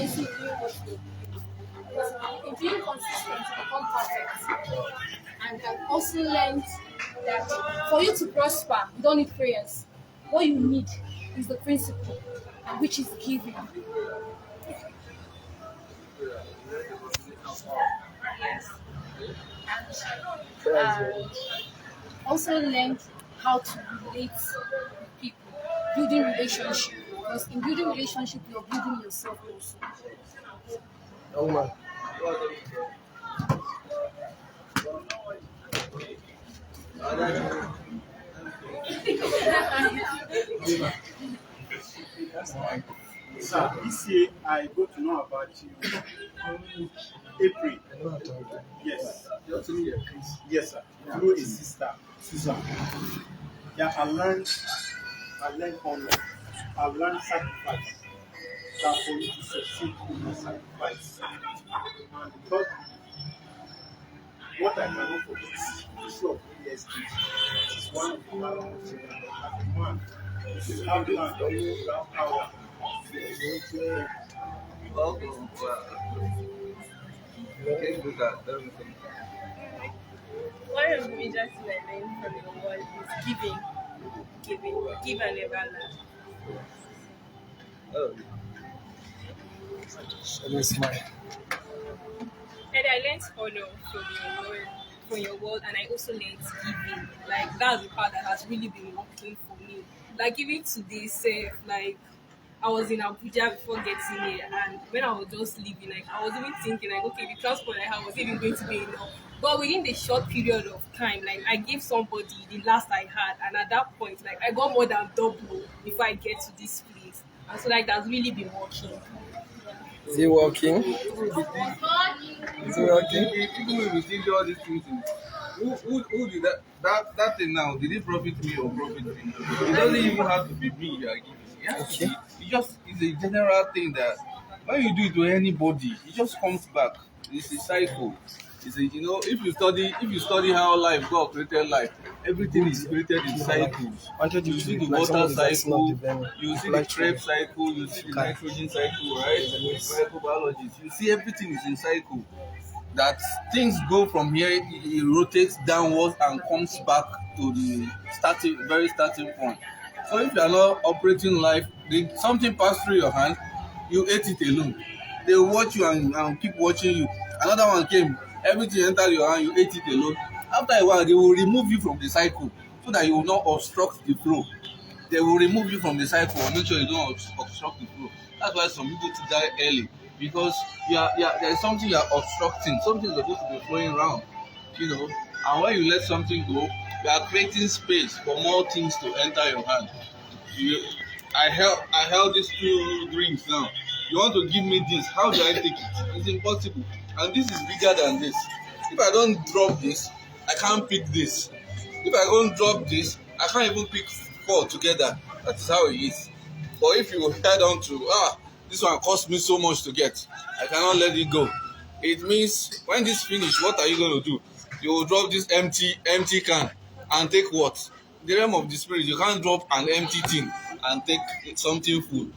consistency in doing what you do. Because in being consistent, you become perfect. And I've also learned that for you to prosper, you don't need prayers. What you need is the principle, which is giving. Yes. And also learned how to relate with people, building relationship. Because in building relationship, you're building yourself also. Oh man. Sir, this year I got to know about you. April. Yes. Yes, sir. Through a sister, Susan. Yeah, I learned honor. I learned sacrifice. That for you to succeed, you must sacrifice. And because what I cannot forget is the issue of real estate. It is one of the values as a man. You have land, you have power. One of the major things I learned from your world is giving. Giving. Give and never lack. Always smile. And I learned honor from your world, and I also learned giving. Like that's the part that has really been working for me. Like even today, say like I was in Abuja before getting here, and when I was just leaving, like I was even thinking, like, okay, the transport I had was even going to be enough. But within the short period of time, like I gave somebody the last I had, and at that point, like I got more than double before I get to this place, and so like that's really been working. Is he working? Is he working? Even if we think all these things, who did that thing now? Did it profit me or profit me? It doesn't even have to be me you are giving. Okay. It's a general thing that when you do it to anybody, it just comes back. It's a cycle. If you study how life God created life, everything is created in cycles. Wanted you You to see the like water someone is asking of cycle, the venue. you see the Like crepe cycle, you see the Can. nitrogen cycle, right? Microbiology. You see everything is in cycle. That things go from here, it rotates downwards and comes back to the very starting point. So if you are not operating life, something passed through your hand, you ate it alone. They will watch you and keep watching you. Another one came, everything entered your hand, you ate it alone. After a while, they will remove you from the cycle so that you will not obstruct the flow. They will remove you from the cycle and make sure you don't obstruct the flow. That's why some people to die early, because there is something you are obstructing. Something is supposed to be flowing around, And when you let something go, you are creating space for more things to enter your hand. You, I held these two drinks now. You want to give me this? How do I take it? It's impossible. And this is bigger than this. If I don't drop this, I can't pick this. If I don't drop this, I can't even pick four together. That is how it is. But if you head on to, this one cost me so much to get, I cannot let it go. It means when this finish, what are you going to do? You will drop this empty can and take what? The realm of the spirit, you can't drop an empty thing and take something full.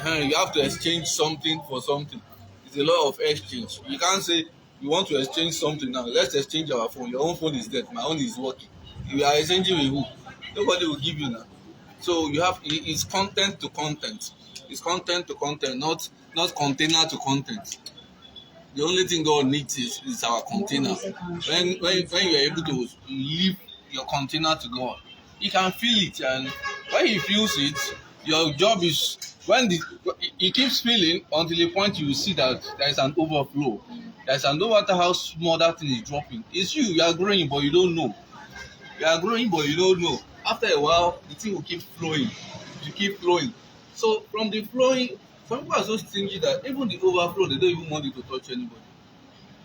You have to exchange something for something. It's a lot of exchange. You can't say you want to exchange something now. Let's exchange our phone. Your own phone is dead. My own is working. You are exchanging with who? Nobody will give you now. So it's content to content. It's content to content, not container to content. The only thing God needs is our container. When you are able to leave your container to God, He can feel it, and when He feels it, your job is He keeps feeling until the point you see that there is an overflow. No matter how small that thing is dropping, it's you are growing, but you don't know. You are growing, but you don't know. After a while, the thing will keep flowing. You keep flowing. So from the flowing, some people are so stingy that even the overflow, they don't even want you to touch anybody.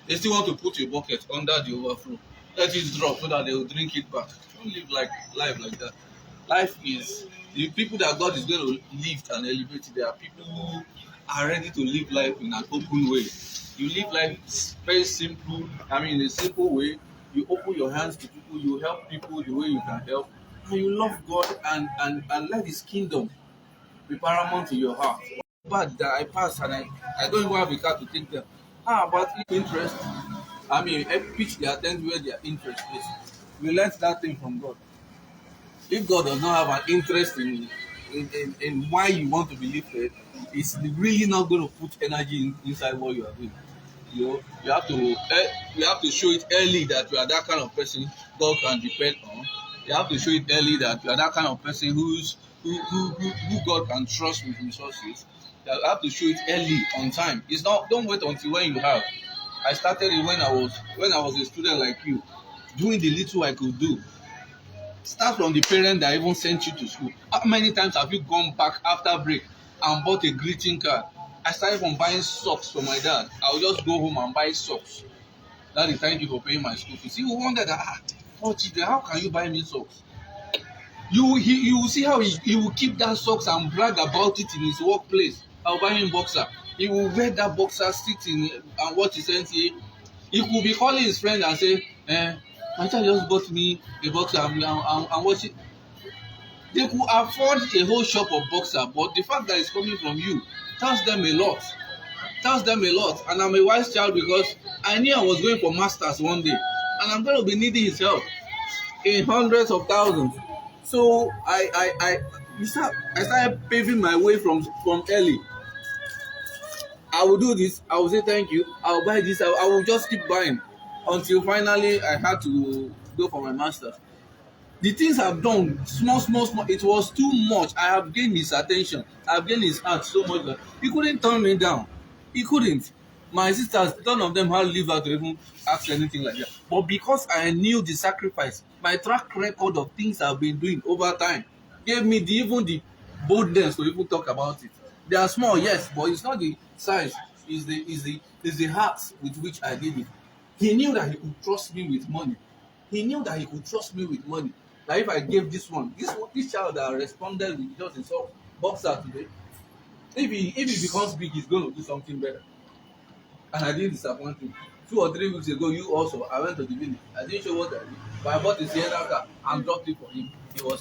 They still want to put your bucket under the overflow. Let it drop so that they will drink it back. Don't live life like that. Life is the people that God is going to lift and elevate. There are people who are ready to live life in an open way. You live life very simple. In a simple way. You open your hands to people. You help people the way you can help. And you love God and let His kingdom be paramount in your heart. bad that I pass and I don't even have a car to take them. How about interest? I mean, pitch their tent where their interest is. We learned that thing from God. If God does not have an interest in why you want to be lifted, it's really not going to put energy inside what you are doing. You know, you have to show it early that you are that kind of person God can depend on. You have to show it early that you are that kind of person who God can trust with resources. You have to show it early on time. It's not, don't wait until when you have. I started it when I was a student like you, doing the little I could do. Start from the parent that even sent you to school. How many times have you gone back after break and bought a greeting card? I started from buying socks for my dad. I would just go home and buy socks. Daddy, thank you for paying my school fees. He will wonder that, oh children, how can you buy me socks? You will see how he will keep that socks and brag about it in his workplace. I'll buy him boxer. He will wear that boxer, sit in and watch his NTA. He could be calling his friend and say, my child just bought me a boxer and watch it. They could afford a whole shop of boxer, but the fact that it's coming from you tells them a lot. Tells them a lot. And I'm a wise child because I knew I was going for masters one day, and I'm going to be needing his help in hundreds of thousands. So I started paving my way from early. I will do this. I will say thank you. I will buy this. I will just keep buying until finally I had to go for my master's. The things I've done, small, it was too much. I have gained his attention. I have gained his heart so much that he couldn't turn me down. He couldn't. My sisters, none of them had liver to even ask anything like that. But because I knew the sacrifice, my track record of things I've been doing over time gave me even the boldness to even talk about it. They are small, yes, but it's not the size. It's the heart with which I did it. He knew that he could trust me with money. He knew that he could trust me with money. That if I gave this child that responded with just a soft boxer today, if he becomes big, he's going to do something better. And I didn't disappoint him. 2 or 3 weeks ago, I went to the village. I didn't show what I did, but I bought a Sienna car and dropped it for him.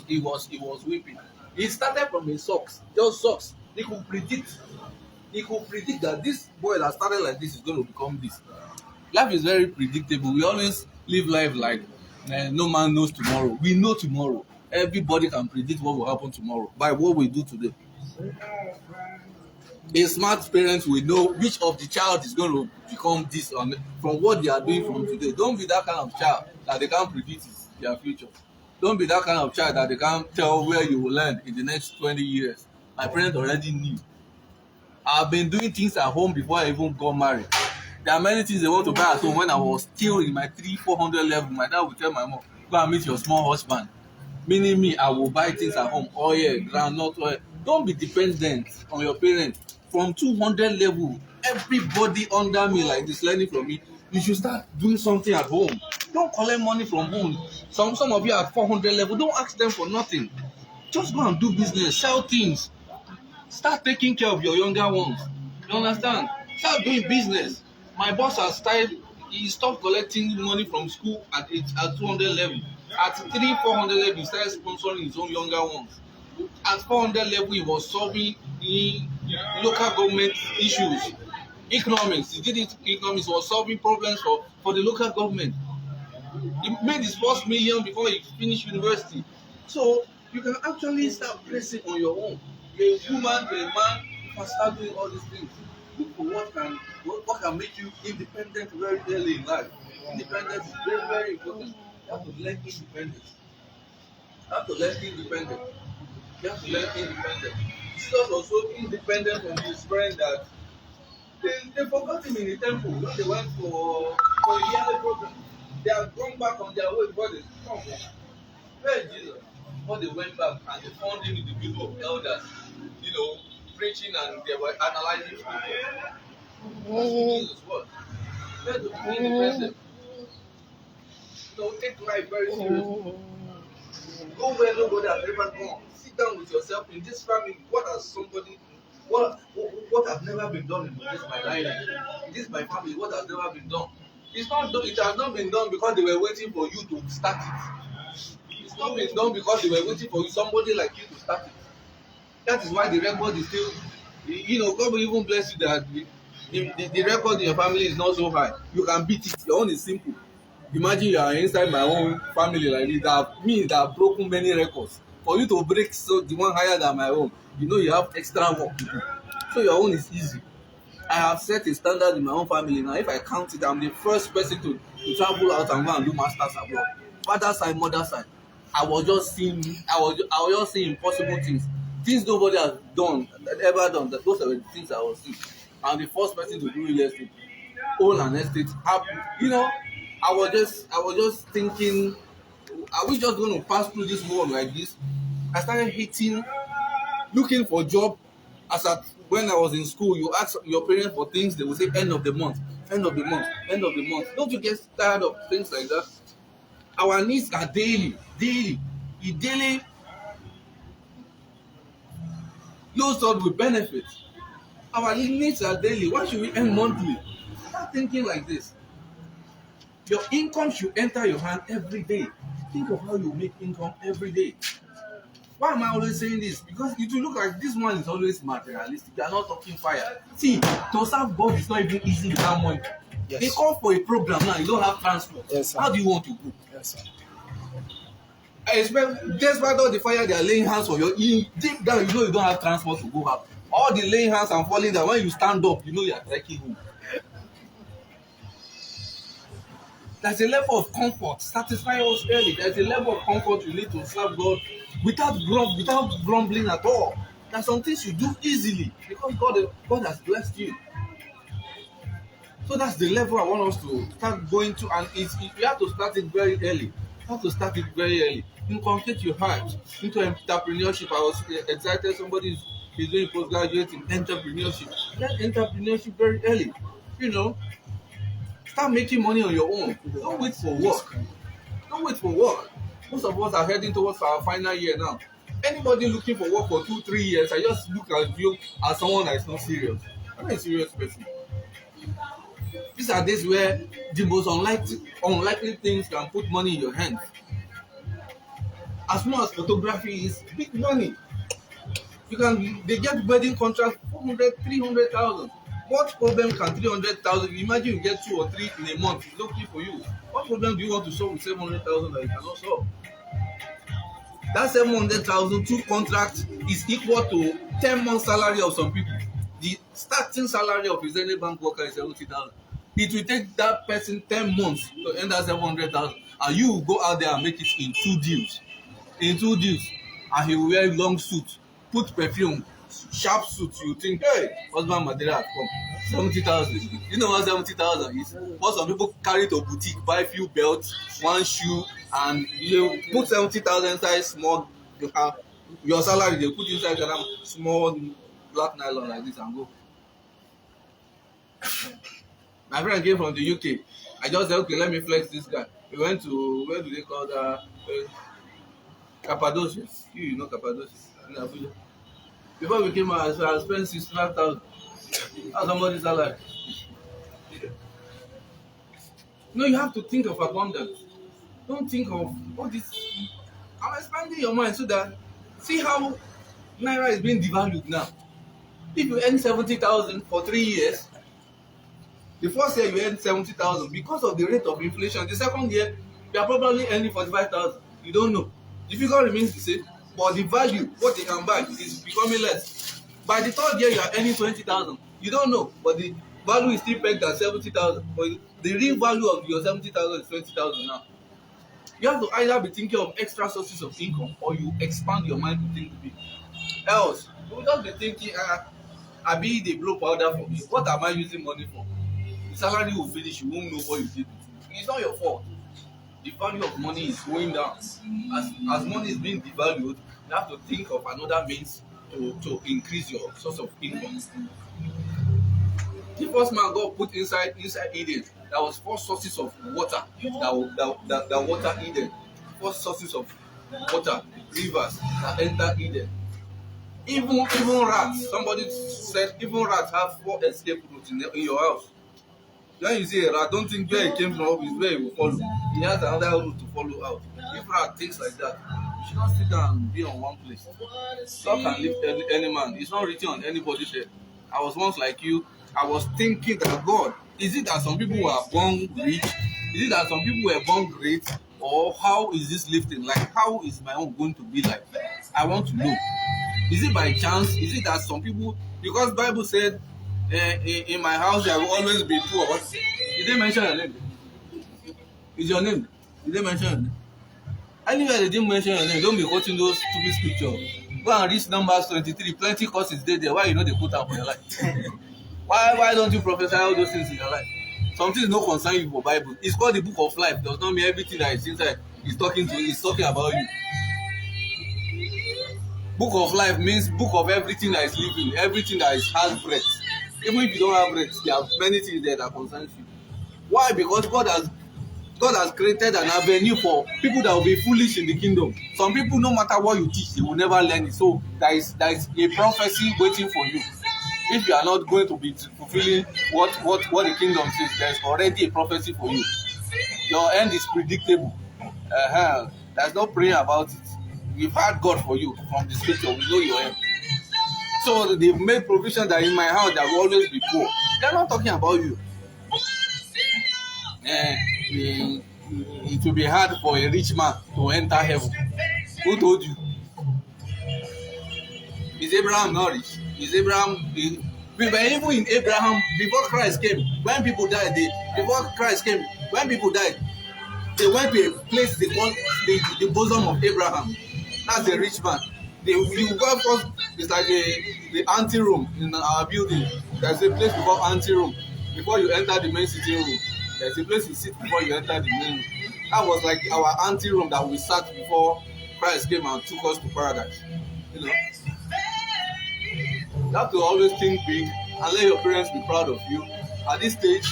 He was weeping. He started from his socks, just socks. He could predict that this boy that started like this is going to become this. Life is very predictable. We always live life like no man knows tomorrow. We know tomorrow. Everybody can predict what will happen tomorrow by what we do today. A smart parent will know which of the child is going to become this from what they are doing from today. Don't be that kind of child that they can't predict their future. Don't be that kind of child that they can't tell where you will land in the next 20 years. My parents already knew. I've been doing things at home before I even got married. There are many things they want to buy at home. When I was still in my 300-400 level, my dad would tell my mom, go and meet your small husband. Meaning me, I will buy things at home. Oil, groundnut oil. Don't be dependent on your parents. From 200 level, everybody under me like this, learning from me, you should start doing something at home. Don't collect money from home. Some of you at 400 level, don't ask them for nothing. Just go and do business, sell things. Start taking care of your younger ones. You understand? Start doing business. My boss has started, he stopped collecting money from school at 200 level. At 300-400 level, he started sponsoring his own younger ones. At 400 level, he was solving the local government issues. Economics, he did it. Economics was solving problems for the local government. He made his first million before he finished university. So you can actually start pressing on your own. You're a woman, you're a man, you can start doing all these things. Look for what can make you independent very early in life. Independence is very, very important. You have to learn independence. Jesus was so independent from his friend that they forgot him in the temple when they went for a yearly program. They have gone back on their way before they come back. Where is Jesus? Before they went back and they found him in the middle of elders, preaching, and they were analyzing scripture. Jesus was. Let them be independent. Take life very seriously. Go where nobody has ever gone. Sit down with yourself in this family. What has never been done in this my life? In this my family, what has never been done? It has not been done because they were waiting for you to start it. It's not been done because they were waiting for somebody like you to start it. That is why the record is still God will even bless you that the record in your family is not so high. You can beat it. Your own is simple. Imagine you are inside my own family like this. That have broken many records. For you to break the one higher than my own, you have extra work to do. So your own is easy. I have set a standard in my own family now. If I count it, I'm the first person to travel out and go and do masters abroad. Father side, mother side. I was just seeing impossible things nobody has ever done. Those are the things I was seeing. I'm the first person to do real estate, own an estate. I was just thinking, are we just going to pass through this world like this? I started looking for job. When I was in school, you ask your parents for things, they will say end of the month, end of the month, end of the month. Don't you get tired of things like that? Our needs are daily. It daily loads up with benefits. Our needs are daily. Why should we earn monthly? Start thinking like this. Your income should enter your hand every day. Think of how you make income every day. Why am I always saying this? Because if you look like this one is always materialistic. You are not talking fire. See, to serve God is not even easy without money. Yes. They call for a program now. You don't have transport. Yes, how do you want to go? Yes, sir. I expect, despite all the fire they are laying hands on you, deep down you don't have transport to go out. All the laying hands and falling down, when you stand up, you are trekking home. There's a level of comfort. Satisfy us early. There's a level of comfort you need to serve God without grumbling at all. There's some things you do easily because God has blessed you. So that's the level I want us to start going to, and you have to start it very early. Inculcate your heart into entrepreneurship. I was excited. Somebody is doing postgraduate in entrepreneurship. Learn entrepreneurship very early. Start making money on your own. Don't wait for work. Most of us are heading towards our final year now. Anybody looking for work for 2-3 years, I just look at you as someone that is not serious. I'm not a serious person. These are days where the most unlikely things can put money in your hands. As small as photography is big money. They get wedding contracts 400, 300,000. What problem can 300,000? Imagine you get 2 or 3 in a month. It's okay for you. What problem do you want to solve with 700,000 that you cannot solve? That 700,000, 2 contracts is equal to 10 months salary of some people. The starting salary of a Zenith Bank worker is 70,000. It will take that person 10 months to earn that 700,000, and you will go out there and make it in 2 deals. And he will wear long suit, put perfume, sharp suit. You think, hey, husband material has come. 70,000. You know what 70,000 is? What some people carry to boutique, buy few belts, 1 shoe, and you put 70,000 inside small. Your salary they put inside a small black nylon like this and go. My friend came from the UK. I just said, okay, let me flex this guy. We went to, where do they call that? Cappadocia. You know Cappadocia in Abuja. Before we came out, I spent 65,000. That's somebody's salary. No, you have to think of abundance. Don't think of all this. I'm expanding your mind so that, see how Naira is being devalued now. If you earn 70,000 for 3 years, the first year you earn 70,000 because of the rate of inflation. The second year, you are probably earning 45,000. You don't know. The figure remains the same, but the value, what you can buy, is becoming less. By the third year, you are earning 20,000. You don't know, but the value is still pegged at 70,000. But the real value of your 70,000 is 20,000 now. You have to either be thinking of extra sources of income, or you expand your mind to think big. Else, you will just be thinking, I be the blow powder for me. What am I using money for? The salary will finish, you won't know what you did. It's not your fault. The value of money is going down. As money is being devalued, you have to think of another means to increase your source of income. The first man God put inside Eden, there was 4 sources of water that water Eden. 4 sources of water, rivers that enter Eden. Even rats, somebody said even rats have 4 escape routes in your house. When you see a rat, don't think where he came from is where he will follow. He has another route to follow out. If rat thinks like that, You should not sit down and be on one place. God can lift any man. It's not written on anybody's head. I was once like you. I was thinking that God, is it that some people were born rich? Is it that some people were born great? Or how is this lifting? Like, how is my own going to be like? I want to know. Is it by chance? Is it that some people, because Bible said, in my house there will always be poor. What? Did they mention your name? Is your name? Did they mention your name? Anywhere they didn't mention your name, don't be quoting those stupid scriptures. Go and read Numbers 23. Plenty courses there. Why you know they put out for your life? Why don't you prophesy all those things in your life? Some things no concern you for Bible. It's called the book of life. Does not mean everything that is inside is talking about you. Book of life means book of everything that is living, everything that has breath. Even if you don't have breath, there are many things there that concerns you. Why? Because God has created an avenue for people that will be foolish in the kingdom. Some people, no matter what you teach, they will never learn it. So there is a prophecy waiting for you. If you are not going to be fulfilling what the kingdom says, there is already a prophecy for you. Your end is predictable. There's no prayer about it. We've had God for you from the scripture. We know your end. So they've made provision that in my house there will always be poor. They're not talking about you. It will be hard for a rich man to enter heaven. Who told you? Is Abraham not rich? Is Abraham? We were even in Abraham before Christ came. When people died, when people died, they went to a place they call the bosom of Abraham. That's a rich man. You go first, it's like the anteroom in our building. There's a place we call anteroom. Before you enter the main sitting room, there's a place you sit before you enter the main room. That was like our anteroom that we sat before Christ came and took us to paradise. You know, you have to always think big and let your parents be proud of you at this stage.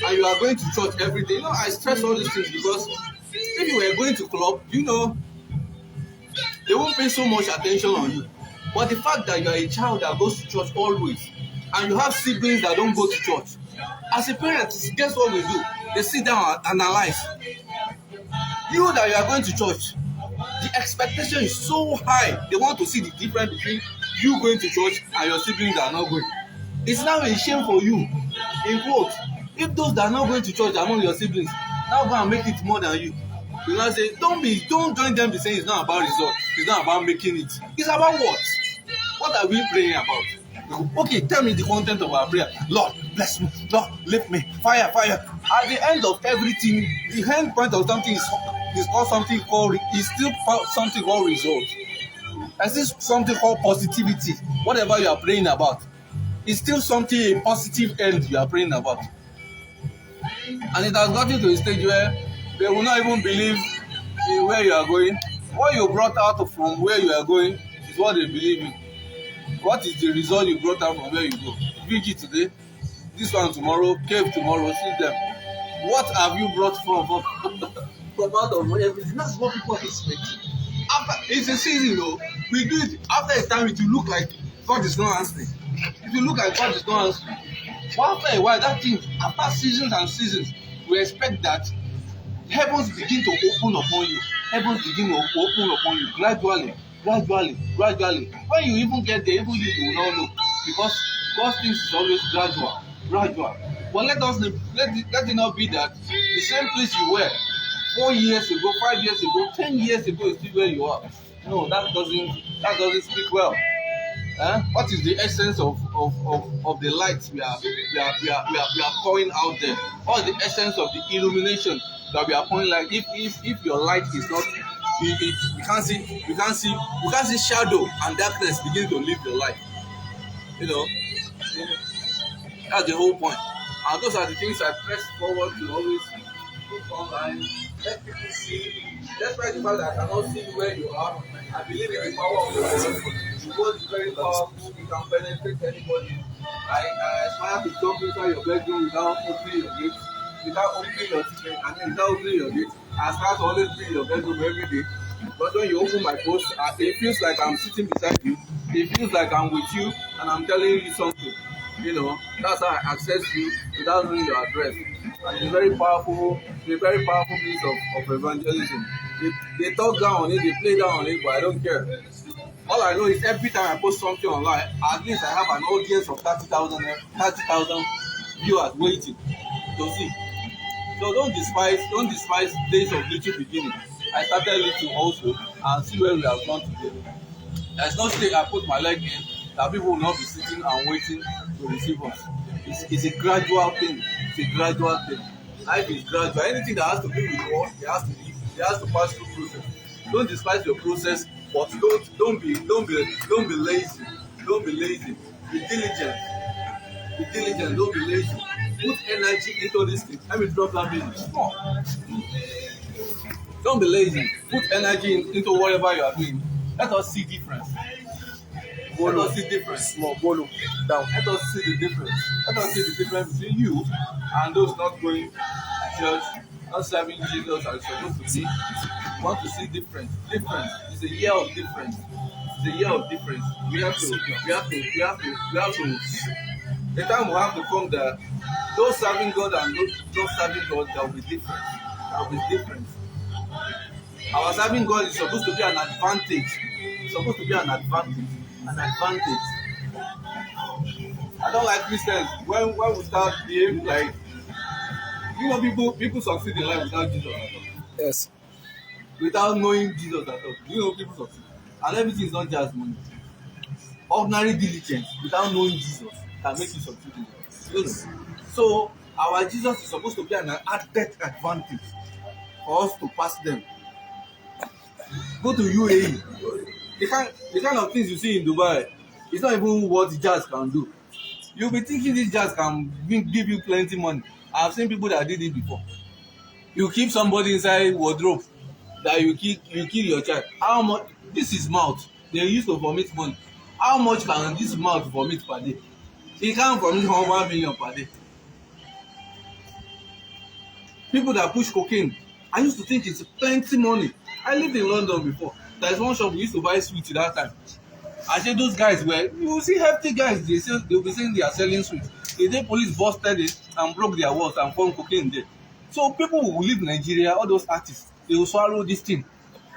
And you are going to church every day. You know, I stress all these things because if you were going to club, you know, they won't pay so much attention on you. But the fact that you are a child that goes to church always, and you have siblings that don't go to church, as a parent, guess what we do? They sit down and analyze. You that you are going to church, the expectation is so high. They want to see the difference between you going to church and your siblings that are not going. It's now a shame for you, in quotes, if those that are not going to church among your siblings now go and make it more than you. You now say, don't join them be saying it's not about results, it's not about making it. It's about what? What are we praying about? Okay, tell me the content of our prayer. Lord, bless me. Lord, lift me. Fire. At the end of everything, the end point of something is called something called, is still something called result. And still something called positivity. Whatever you are praying about, it's still something, a positive end you are praying about. And it has gotten to a stage where they will not even believe in where you are going. What you brought out from where you are going is what they believe in. What is the result you brought out from where you go? VG today, this one tomorrow, Cave tomorrow, see them. What have you brought from out of everything? That's what people are expecting. After, it's a season though. We do it after a time, it will look like God is not answering. If you look at God is not answering, but after a while, that thing, after seasons and seasons, we expect that heavens begin to open upon you. Heavens begin to open upon you gradually. When you even get there, even you will not know, because God's things is always gradual. But let it not be that the same place you were 4 years ago, 5 years ago, 10 years ago is still where you are. No, that doesn't speak well. What is the essence of the light we are pouring out there? What is the essence of the illumination that we are pouring? Like if your light is not, you can't see shadow and darkness begin to live your life. You know, that's the whole point. And those are the things I press forward to always put online. Let people see. Despite the fact that I cannot see where you are, I believe in the power of the word. The word is very powerful. You can penetrate anybody. I aspire to jump inside your bedroom without opening your gate, without opening your gate. I aspire to always be in your bedroom every day. But when you open my post, it feels like I'm sitting beside you. It feels like I'm with you and I'm telling you something. You know, that's how I access you without knowing your address. And it's a very powerful means of evangelism. they talk down on it, they play down on it, but I don't care. All I know is every time I post something online, at least I have an audience of 30,000 viewers waiting to see. So don't despise days of little beginning. I started little also and see where we have gone today. There's no state I put my leg in that people will not be sitting and waiting to receive us. It's a gradual thing. It's a gradual thing. Life is gradual. Anything that has to do with work, it has to live. It has to pass through process. Don't despise your process, but don't be lazy. Don't be lazy. Be diligent. Be diligent. Don't be lazy. Put energy into this thing. Let me drop that business. Come on. Don't be lazy. Put energy into whatever you are doing. Let us see difference. Let us see difference. Small bolo down. Let us see the difference. Let us see the difference between you and those not going to church, not serving Jesus as supposed to be. We want to see difference. Difference. It's a year of difference. It's a year of difference. We have to. The time will have to come that those serving God and those not serving God, there will be difference. There will be difference. Our serving God is supposed to be an advantage. It's supposed to be an advantage. An advantage. I don't like Christians when we start behaving like people succeed in life without Jesus at all. Yes. Without knowing Jesus at all. People succeed. And everything is not just money. Ordinary diligence without knowing Jesus can make you succeed in life. So our Jesus is supposed to be an added advantage for us to pass them. Go to UAE. The kind of things you see in Dubai, it's not even what jazz can do. You'll be thinking this jazz can give you plenty money. I've seen people that did it before. You keep somebody inside wardrobe that you kill your child. How much? This is mouth. They used to vomit money. How much can this mouth vomit per day? It can't vomit 1 million per day. People that push cocaine, I used to think it's plenty money. I lived in London before. There's one shop we used to buy sweets that time. I said those guys were, you see hefty guys, they'll be saying they are selling sweets. The day police busted it and broke their walls and found cocaine there. So people who live in Nigeria, all those artists, they will swallow this thing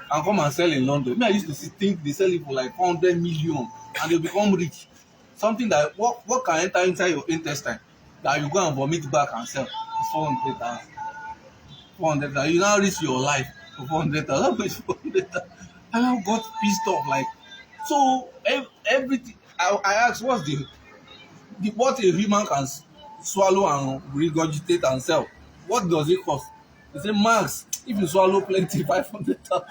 and come and sell in London. Me, I used to think they sell it for like 100 million and they'll become rich. Something that, what can enter inside your intestine that you go and vomit back and sell? It's 400,000. 400,000. You now risk your life for 400,000. 400,000. And I got pissed off. Like, so everything. I asked, what a human can swallow and regurgitate and sell? What does it cost? They say, Max, if you swallow plenty, 500,000.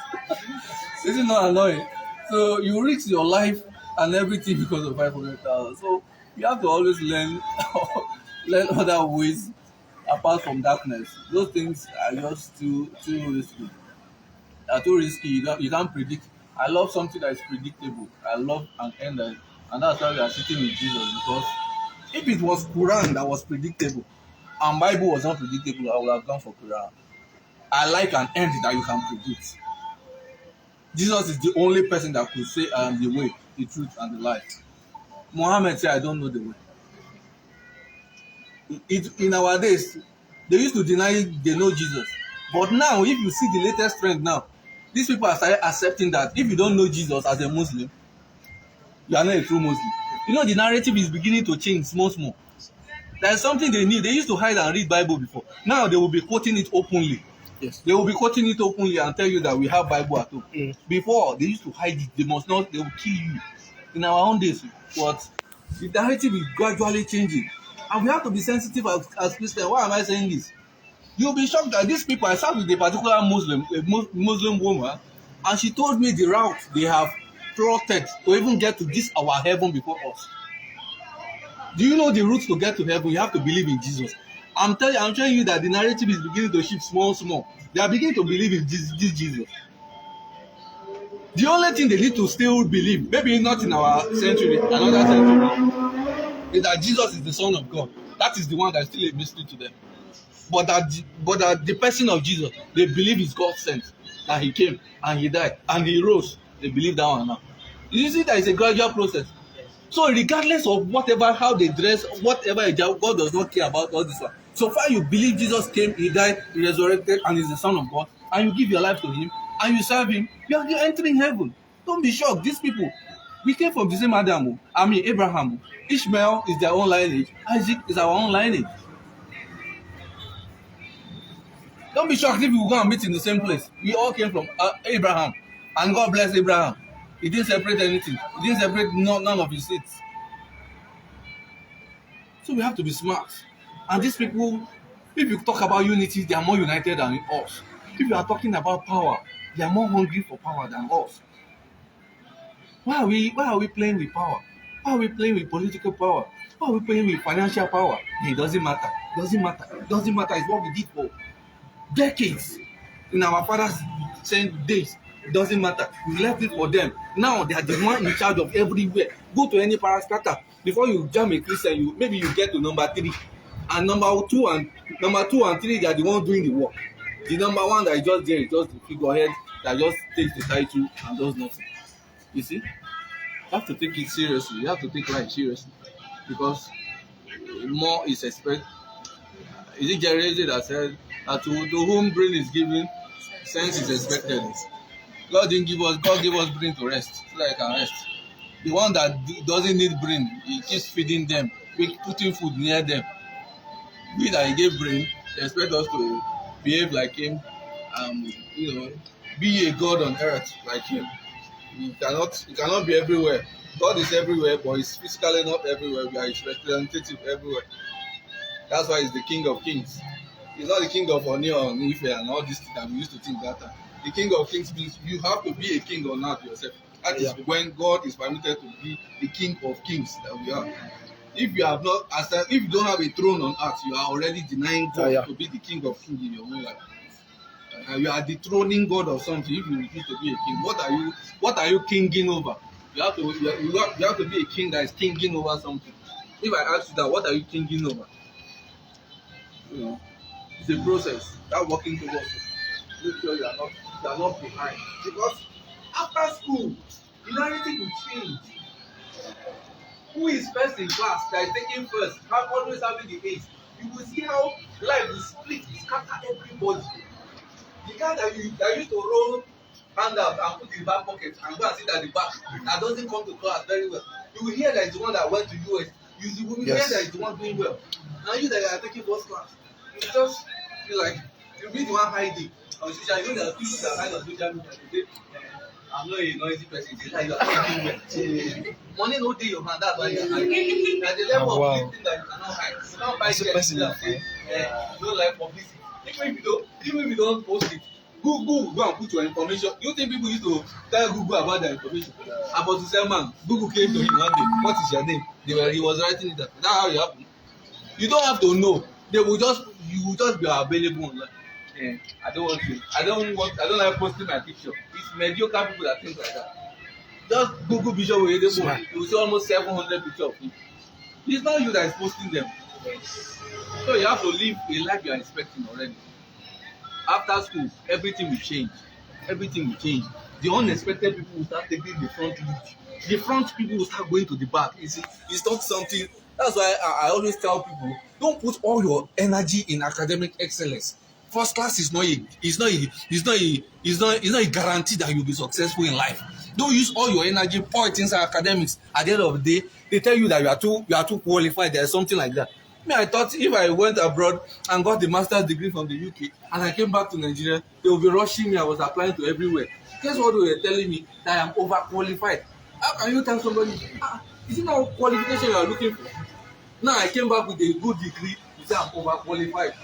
Is it not annoying? So you risk your life and everything because of 500,000. So you have to always learn other ways apart from darkness. Those things are just too risky. Are too risky. You can't predict. I love something that is predictable. I love an end, and that's why we are sitting with Jesus. Because if it was Quran that was predictable and Bible was not predictable, I would have gone for Quran. I like an end that you can predict. Jesus is the only person that could say, I am the way, the truth, and the life. Muhammad said, I don't know the way. In our days, they used to deny they know Jesus. But now, if you see the latest trend now, these people are started accepting that if you don't know Jesus as a Muslim, you are not a true Muslim. You know, the narrative is beginning to change small. There is something they need. They used to hide and read Bible before. Now they will be quoting it openly. Yes. They will be quoting it openly and tell you that we have Bible at home. Before, they used to hide it. They must not. They will kill you. In our own days, but the narrative is gradually changing. And we have to be sensitive as Christians. Why am I saying this? You'll be shocked that these people, I sat with a particular Muslim woman, and she told me the route they have plotted to even get to this our heaven before us. Do you know the route to get to heaven? You have to believe in Jesus. I'm telling you that the narrative is beginning to shift small. They are beginning to believe in this Jesus. The only thing they need to still believe, maybe not in our century, another century, is that Jesus is the Son of God. That is the one that is still a mystery to them. But that the person of Jesus, they believe is God sent, that he came and he died and he rose. They believe that one now. You see that it's a gradual process. So regardless of whatever, how they dress, whatever, God does not care about all this one. So far you believe Jesus came, he died, he resurrected, and is the Son of God, and you give your life to him, and you serve him, you're entering heaven. Don't be shocked. These people, we came from the same Adam. Abraham. Ishmael is their own lineage. Isaac is our own lineage. Don't be shocked if we go and meet in the same place. We all came from Abraham, and God bless Abraham. He didn't separate anything. He didn't separate none of his seeds. So we have to be smart. And these people, if you talk about unity, they are more united than us. If you are talking about power, they are more hungry for power than us. Why are we playing with power? Why are we playing with political power? Why are we playing with financial power? It doesn't matter. Doesn't matter. Doesn't matter. It's what we did for decades. In our father's days, it doesn't matter. We left it for them. Now they are the one in charge of everywhere. Go to any parastatal. Before you jam a Christian, maybe you get to number 3. And number two and 3, they are the ones doing the work. The number 1 that is just there is just the figurehead that just takes the title and does nothing. You see? You have to take it seriously. You have to take life seriously. Because more is expected. Is it Jerry that said that to whom brain is given, sense is expected? God gave us brain to rest, so that I can rest. The one that doesn't need brain, he keeps feeding them, putting food near them. We that he gave brain, they expect us to behave like him, be a God on earth like him. He cannot be everywhere. God is everywhere, but he's physically not everywhere. We are his representative everywhere. That's why he's the King of Kings. He's not the King of Oni or Ife and all these things that we used to think that time. The King of Kings means you have to be a king or not yourself. That is when God is permitted to be the King of Kings that we are. If you have not, if you don't have a throne on earth, you are already denying God to be the King of Kings in your own life. You are dethroning God or something if you refuse to be a king. What are you kinging over? You have to be a king that is kinging over something. If I ask you that, what are you kinging over? It's a process. That working towards it. Make sure you are not behind. Because after school, the narrative will change. Who is first in class that is taking first, always having the ace. You will see how life will split, scatter everybody. The guy that used to roll handout and put in the back pocket and go and sit at the back, that doesn't come to class very well. You will hear that it's the one that went to US. You will hear that it's the one doing well. And you that are taking first class. You just feel like you'll be the one hiding on social. You know there are people that hide on social media. They say, I'm not a noisy person. They say, you are not doing well. Money no dey your hand, that's why you are hiding. At the level of this thing that you cannot hide. You can't buy it and say, you don't like publicity. Even if you don't post it, Google go and put your information. Do you think people used to tell Google about their information? About the same man, Google came to him one day. What is your name? He was writing it down. That's how it happened. You don't have to know. You will just be available online. I don't like posting my picture. It's mediocre people that think like that. Just Google picture with you will see almost 700 pictures of you. It's not you that is posting them. So you have to live a life you are expecting already. After school, everything will change. Everything will change. The unexpected people will start taking the front lead. The front people will start going to the back. It's not something. That's why I always tell people, don't put all your energy in academic excellence. First class is not a guarantee that you'll be successful in life. Don't use all your energy, pour it inside academics. At the end of the day, they tell you that you are too qualified. There's something like that. I thought if I went abroad and got the master's degree from the UK and I came back to Nigeria, they would be rushing me. I was applying to everywhere. Guess what they were telling me? That I am overqualified. How can you tell somebody, is it not qualification you are looking for? Now I came back with a good degree, you say I'm overqualified.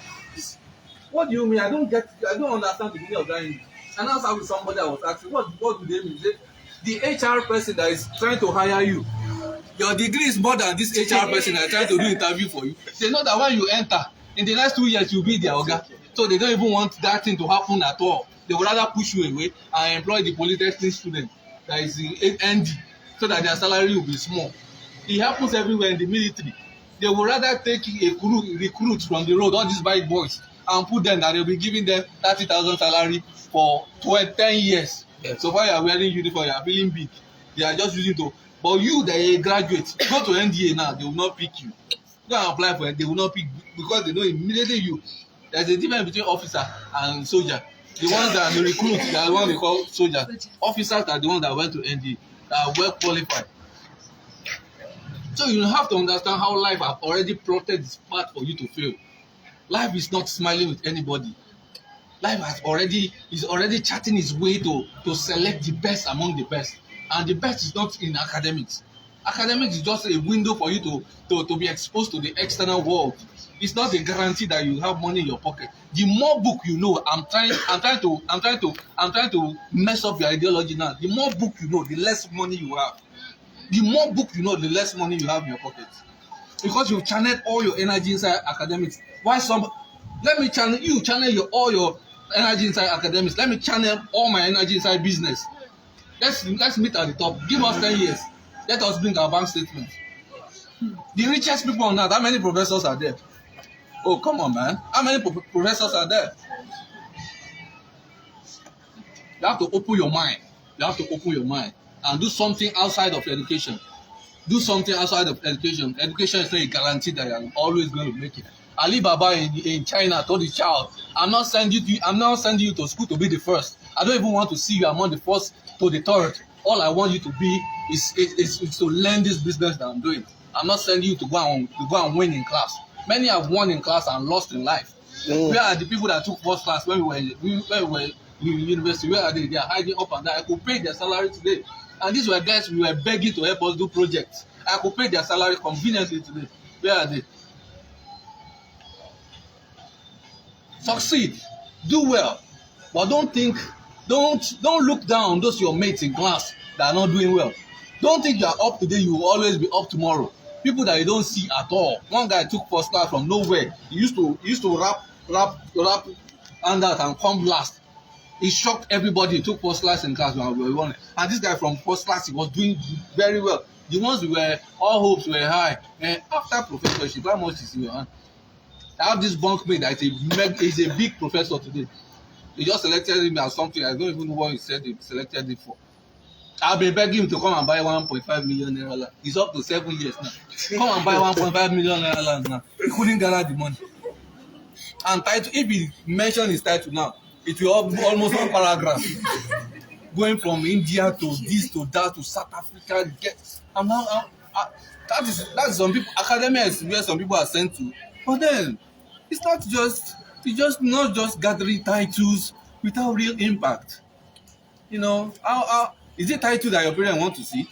What do you mean? I don't understand the meaning of that. And I was with somebody I was asking, what do they mean? Say, the HR person that is trying to hire you, your degree is more than this HR person that is trying to do interview for you. They know that when you enter, in the next 2 years you'll be their oga. So they don't even want that thing to happen at all. They would rather push you away and employ the polytechnic student that is in ND so that their salary will be small. It happens everywhere in the military. They would rather take a recruit from the road, all these bike boys, and put them that they'll be giving them 30,000 salary for 10 years. Yeah. So far you are wearing uniform, you are feeling big. They are just using to. But you that are a graduate, go to NDA now, they will not pick you. Go and apply for it, they will not pick because they know immediately you. There's a difference between officer and soldier. The ones that the recruits, they are the ones they call soldiers. Officers are the ones that went to ND, that are well qualified. So you have to understand how life has already plotted this path for you to fail. Life is not smiling with anybody. Life is already charting its way to select the best among the best. And the best is not in academics. Academics is just a window for you to be exposed to the external world. It's not a guarantee that you have money in your pocket. The more book you know, I'm trying to mess up your ideology now. The more book you know, the less money you have. The more book you know, the less money you have in your pocket. Because you've channeled all your energy inside academics. Let me channel all your energy inside academics. Let me channel all my energy inside business. Let's meet at the top. Give us 10 years. Let us bring our bank statement. The richest people on earth, how many professors are there? Oh, come on, man. How many professors are there? You have to open your mind. You have to open your mind and do something outside of education. Do something outside of education. Education is not a guarantee that you are always going to make it. Ali Baba in China told the child, I'm not sending you to school to be the first. I don't even want to see you among the first to the third. All I want you to be is to learn this business that I'm doing. I'm not sending you to go and win in class. Many have won in class and lost in life. Where are the people that took first class when we were in university? Where are they? They are hiding up and down. I could pay their salary today. And these were guys we were begging to help us do projects. I could pay their salary conveniently today. Where are they? Succeed, do well, but don't look down on those your mates in class that are not doing well. Don't think you are up today, you will always be up tomorrow. People that you don't see at all. One guy took first class from nowhere. He used to rap handout and come last. He shocked everybody. He took first class in class when we won. And this guy from first class, he was doing very well. The ones all hopes were high. And after professorship, how much is in your hand? I have this bunkmate that is a big professor today. He just selected him as something. I don't even know what he said he selected it for. I've been begging him to come and buy 1.5 million naira land. He's up to 7 years now. Come and buy 1.5 million naira land now. He couldn't gather the money. And title, if he mentioned his title now, it will almost one paragraph. Going from India to this to that to South Africa. That is some people. Academia is where some people are sent to. But then it's just not just gathering titles without real impact. You know, how is it title that your parents want to see?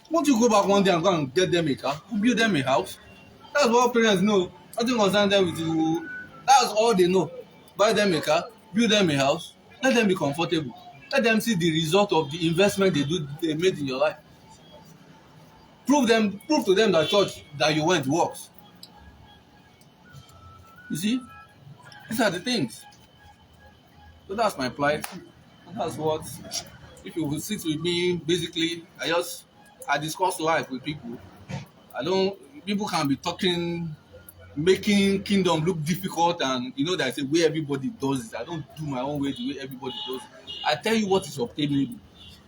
Won't you go back one day and go and get them a car, build them a house? That's what parents know. Nothing concern them with you. That's all they know. Buy them a car, build them a house, let them be comfortable. Let them see the result of the investment they made in your life. Prove to them that church that you went works. You see, these are the things. So that's my plight. That's what, if you will sit with me, basically, I discuss life with people. People can be talking, making kingdom look difficult, and there's a way everybody does it. I don't do my own way the way everybody does it. I tell you what is obtainable.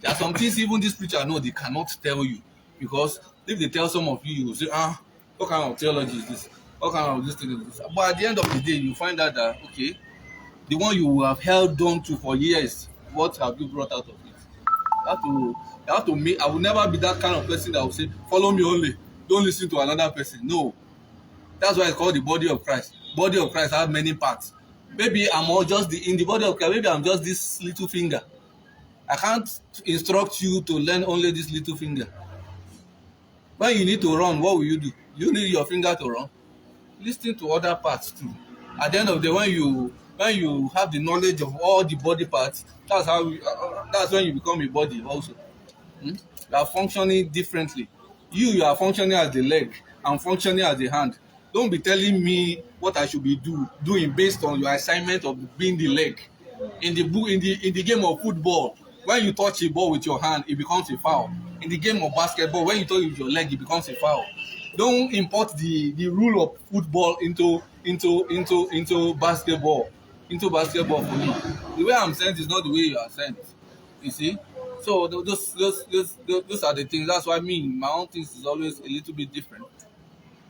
There are some things even this preacher know they cannot tell you, because if they tell some of you, you will say, what kind of theology is this? What kind of this thing is this? But at the end of the day, you find out that, okay, the one you have held on to for years, what have you brought out of it? You have to make. I will never be that kind of person that will say, follow me only, don't listen to another person. No. That's why it's called the body of Christ. Body of Christ has many parts. Maybe I'm all just in the body of Christ, maybe I'm just this little finger. I can't instruct you to learn only this little finger. When you need to run, what will you do? You need your finger to run. Listen to other parts too. At the end of the day, when you have the knowledge of all the body parts, that's when you become a body also. You are functioning differently. You are functioning as the leg. I'm functioning as the hand. Don't be telling me what I should be doing based on your assignment of being the leg. In the game of football, when you touch a ball with your hand, it becomes a foul. In the game of basketball, when you touch it with your leg, it becomes a foul. Don't import the rule of football into basketball. Into basketball for me. The way I'm sent is not the way you are sent. You see? So those are the things. That's why my own things is always a little bit different.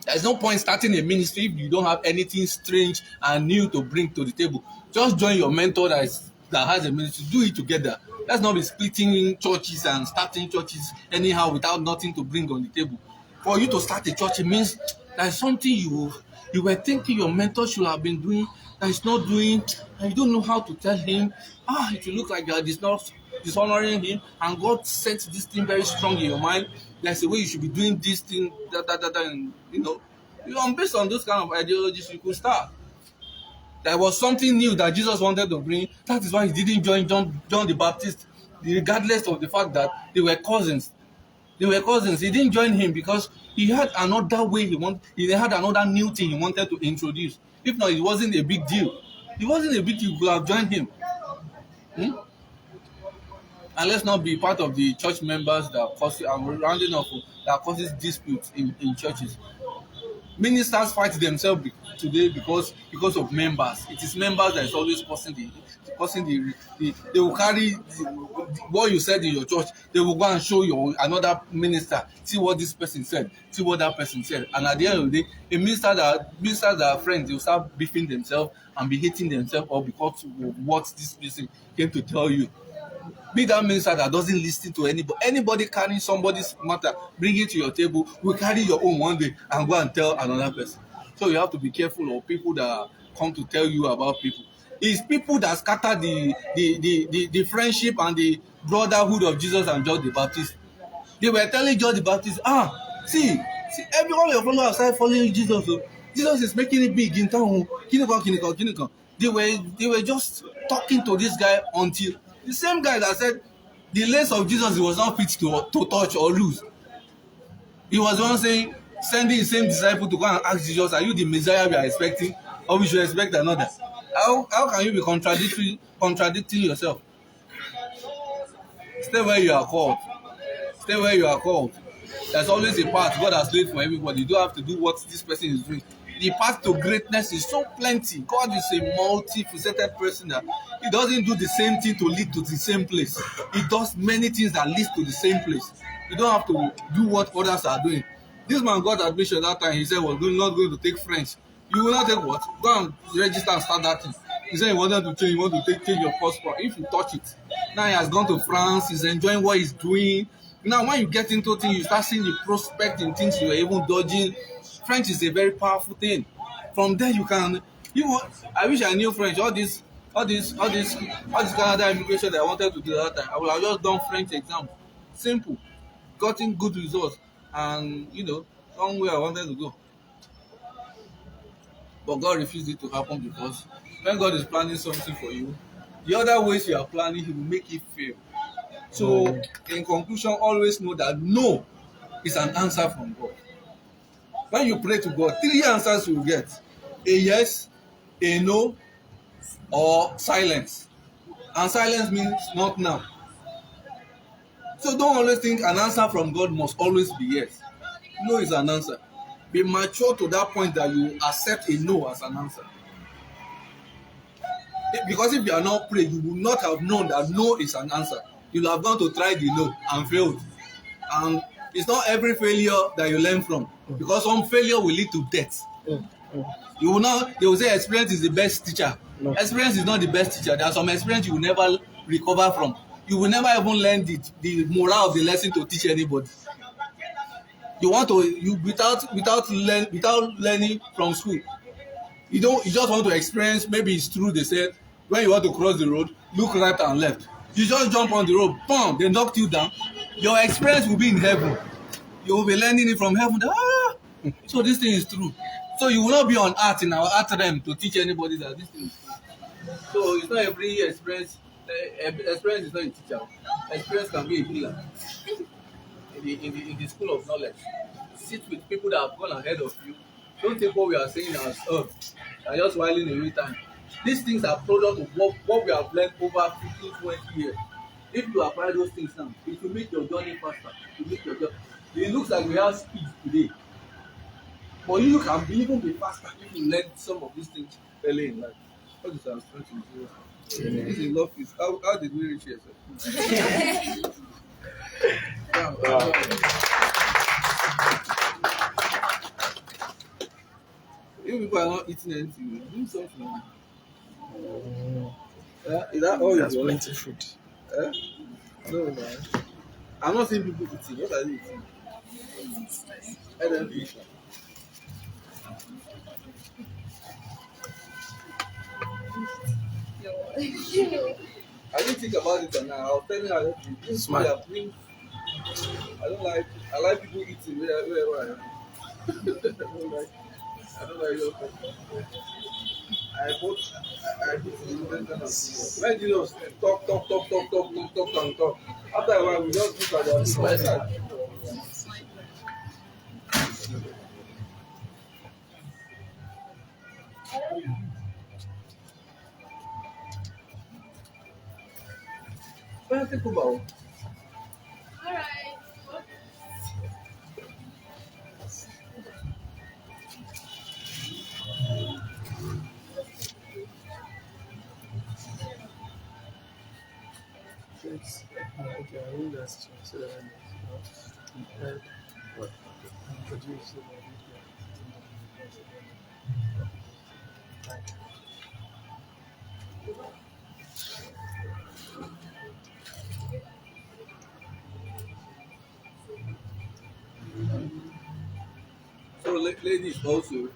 There's no point starting a ministry if you don't have anything strange and new to bring to the table. Just join your mentor that has a ministry. Do it together. Let's not be splitting churches and starting churches anyhow without nothing to bring on the table. For you to start a church, it means there's something you were thinking your mentor should have been doing that he's not doing, and you don't know how to tell him. It will look like you are dishonoring him, and God sets this thing very strong in your mind. There's a way you should be doing this thing, and based on those kind of ideologies, you could start. There was something new that Jesus wanted to bring. That is why he didn't join John the Baptist, regardless of the fact that they were cousins. They were cousins. He didn't join him because he had another way he had another new thing he wanted to introduce. If not, it wasn't a big deal. It wasn't a big deal. You could have joined him. And let's not be part of the church members that causes disputes in churches. Ministers fight themselves today because of members. It is members that is always causing they will carry what you said in your church. They will go and show another minister, see what this person said, see what that person said, and at the end of the day, ministers that are friends, they will start beefing themselves and be hating themselves all because of what this person came to tell you. Be that minister that doesn't listen to anybody carrying somebody's matter, bring it to your table, will carry your own one day and go and tell another person. So you have to be careful of people that come to tell you about people. It's people that scatter the friendship and the brotherhood of Jesus and John the Baptist. They were telling John the Baptist, see, every all your followers started following Jesus. Jesus is making it big in town. Kinikon. They were just talking to this guy until the same guy that said the lace of Jesus was not fit to touch or lose. He was one saying, sending the same disciple to go and ask Jesus, are you the Messiah we are expecting, or we should expect another? How can you be contradicting yourself? Stay where you are called. Stay where you are called. There's always a path God has laid for everybody. You don't have to do what this person is doing. The path to greatness is so plenty. God is a multifaceted person that he doesn't do the same thing to lead to the same place. He does many things that lead to the same place. You don't have to do what others are doing. This man got admission that time. He said, well, we're not going to take French. You will not take what? Go and register and start that thing. He said he wanted to change. He wanted to change your passport. If you touch it. Now he has gone to France. He's enjoying what he's doing. Now when you get into things, you start seeing the prospect in things you were even dodging. French is a very powerful thing. From there you can, I wish I knew French. All this Canada immigration that I wanted to do that time, I would have just done French exam. Simple. Gotten good results and somewhere I wanted to go. But God refused it to happen because when God is planning something for you, the other ways you are planning, he will make it fail. So in conclusion, always know that no is an answer from God. When you pray to God, 3 answers you will get: a yes, a no, or silence. And silence means not now. So don't always think an answer from God must always be yes. No is an answer. Be mature to that point that you accept a no as an answer. Because if you are not praying, you will not have known that no is an answer. You will have gone to try the no and failed. And it's not every failure that you learn from, because some failure will lead to death. They will say experience is the best teacher. No. Experience is not the best teacher. There are some experience you will never recover from. You will never even learn the moral of the lesson to teach anybody. Without learning from school. You just want to experience. Maybe it's true they said when you want to cross the road, look right and left. You just jump on the road, boom, they knocked you down. Your experience will be in heaven. You will be learning it from heaven. So this thing is true. So you will not be on art in our art realm to teach anybody that this thing is true. So it's not every experience. Experience is not a teacher. Experience can be a healer. In the school of knowledge, sit with people that have gone ahead of you. Don't take what we are saying as and just whiling away time. These things are product of what we have learned over 15, 20 years. If you apply those things now, it will make your journey faster. It looks like we have speed today, but you can even be faster if you learn some of these things early in life. What is our strength in Jesus? This is love. How did we reach here, sir? If people are not eating anything, do something. Is that all you That's want? plenty food. No, man. I'm not seeing people eating. What are they eating? Let them eat. I didn't think about it now. I was telling her this Smart. I don't like. I like people eating wherever I am. I don't like those people. I put I put in the kind of thing. When Jesus talk. After a while, we just look at the people. When I think about Alright. It's, okay, I think that's true. So that I know. What? Produce the so, ladies also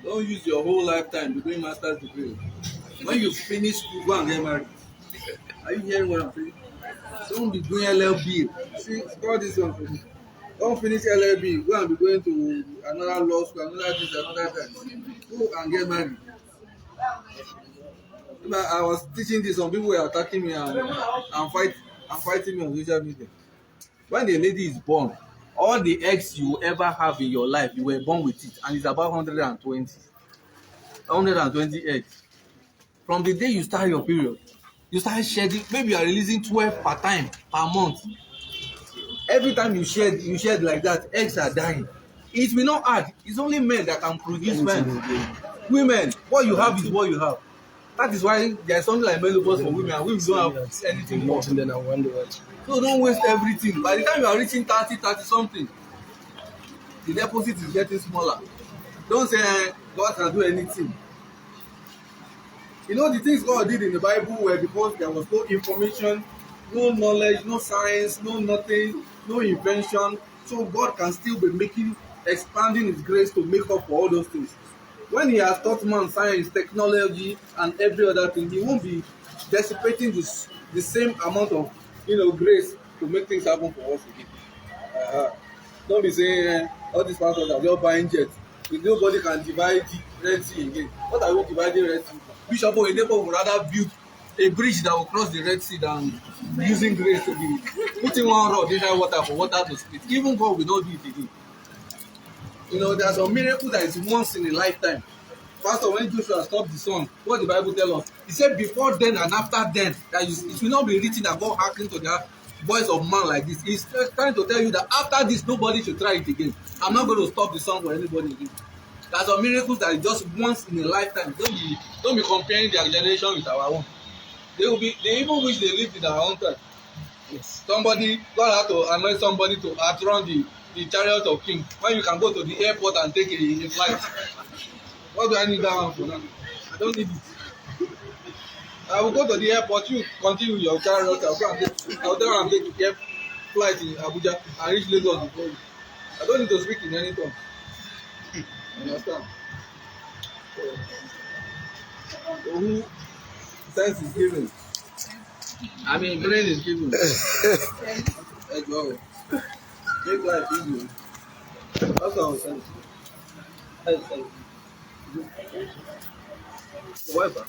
don't use your whole lifetime doing master's degree. When you finish school, go and get married. Are you hearing what I'm saying? Don't be doing LLB. See, all this one for me. Don't finish LLB. Go and be going to another law school, another this, another that. Go and get married. I was teaching this, some people were attacking me and fighting me on social media. When the lady is born, all the eggs you ever have in your life, you were born with it, and it's about 120 eggs. From the day you start your period, you start shedding. Maybe you are releasing 12 per time per month. Every time you shed like that, eggs are dying. It will not add. It's only men that can produce sperm. Women, what you have is what you have. That is why there is something like menopause for women, and women don't have anything more. and then I wonder what. So don't waste everything. By the time you are reaching 30 something, the deposit is getting smaller. Don't say God can do anything. You know the things God did in the Bible were because there was no information, no knowledge, no science, no nothing, no invention. So God can still be expanding His grace to make up for all those things. When He has taught man science, technology, and every other thing, He won't be dissipating the same amount of grace to make things happen for us again. Don't be saying all these pastors are just buying jets. If nobody can divide the Red Sea again, what are we dividing Red Sea? Bishop Oyedepo would rather build a bridge that will cross the Red Sea than using grace to be putting one rod inside water for water to split. Even God will not do it again. There's a miracle that is once in a lifetime. Pastor, when Joshua stopped the sun, what the Bible tell us? He said before then and after then, that it will not be written that God hearkened to the voice of man like this. He's trying to tell you that after this, nobody should try it again. I'm not going to stop the sun for anybody again. There's a miracle that is just once in a lifetime. Don't be comparing their generation with our own. They even wish they lived in our own time. Yes. God had to anoint somebody to outrun the chariot of king. When you can go to the airport and take a flight. What do I need that one for now? I don't need it. I will go to the airport, you continue your chariot, I'll tell and take a flight in Abuja and reach Lagos before you. I don't need to speak in any tongue. You understand? So who sense is given? I mean brain is given. Let's go. Make life easy. That's what I was saying. Whatever.